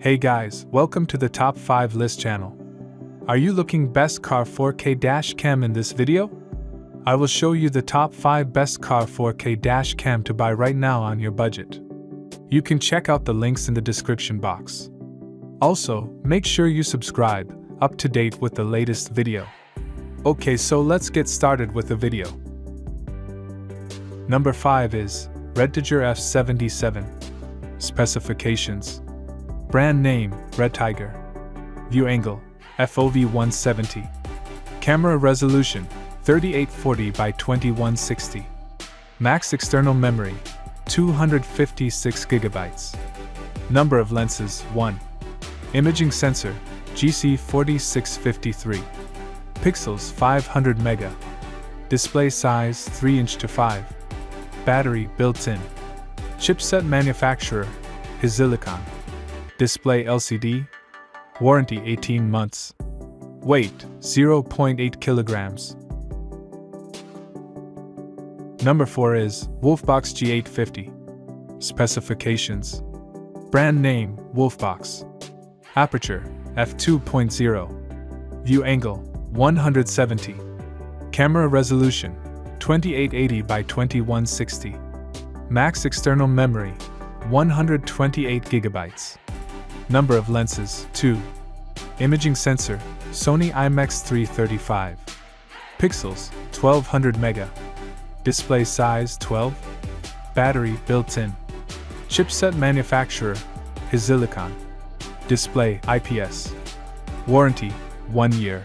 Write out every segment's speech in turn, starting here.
Hey guys, welcome to the Top 5 List channel. Are you looking best car 4K dash cam in this video? I will show you the top 5 best car 4K dash cam to buy right now on your budget. You can check out the links in the description box. Also, make sure you subscribe, up to date with the latest video. Okay, so let's get started with the video. Number 5 is Redtiger F77. Specifications: brand name, Red Tiger. View angle, FOV 170. Camera resolution, 3840 by 2160. Max external memory, 256 GB. Number of lenses, 1. Imaging sensor, GC4653. Pixels, 500 mega. Display size, 3" to 5. Battery, built-in. Chipset manufacturer, Silicon. Display LCD. Warranty 18 months. Weight 0.8 kilograms. Number 4 is Wolfbox G850. Specifications: brand name, Wolfbox. Aperture, f2.0. View angle, 170. Camera resolution, 2880 by 2160. Max external memory, 128 GB. Number of lenses, 2. Imaging sensor, Sony IMX335. Pixels, 1200 mega. Display size, 12. Battery, built-in. Chipset manufacturer, Silicon. Display, IPS. Warranty, 1 year.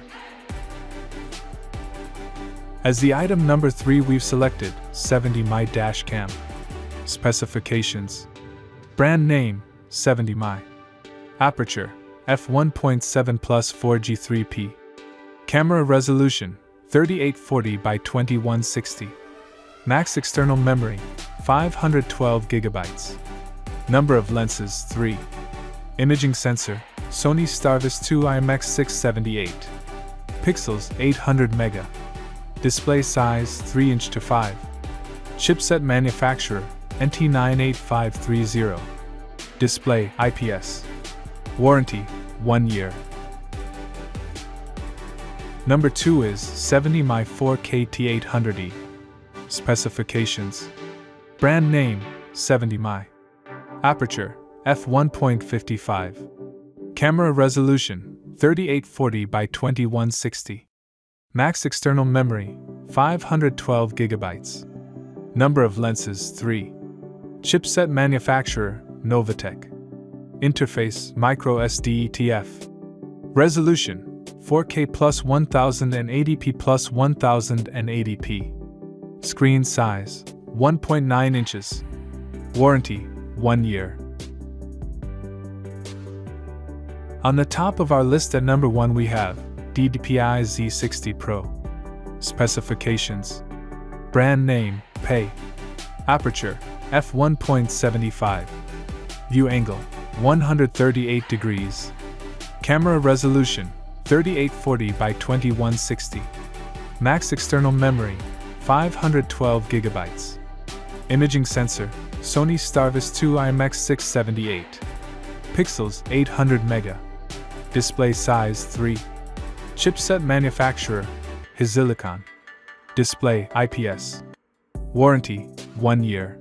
As the item number 3 we've selected, 70mm Dashcam. Specifications: brand name, 70mm. Aperture, f1.7 plus 4G3p. Camera resolution, 3840 by 2160. Max external memory, 512 GB. Number of lenses, 3. Imaging sensor, Sony STARVIS 2 IMX678. Pixels, 800 mega. Display size, 3" to 5. Chipset manufacturer, NT98530. Display, IPS. Warranty, 1 year. Number 2 is 70mm 4K T800E. Specifications: brand name, 70mm. Aperture, f1.55. Camera resolution, 3840 by 2160. Max external memory, 512 GB. Number of lenses, 3. Chipset manufacturer, Novatech. Interface, microSD TF. Resolution, 4K plus 1080p plus 1080p. Screen size, 1.9 inches. Warranty, 1 year. On the top of our list at number 1 we have DPI Z60 Pro. Specifications: brand name, Pay. Aperture, f1.75. View angle, 138 degrees. Camera resolution, 3840 by 2160. Max external memory, 512 GB. Imaging sensor, Sony STARVIS 2 IMX678. Pixels, 800 mega. Display size, 3. Chipset manufacturer, Silicon. Display, IPS. Warranty, 1 year.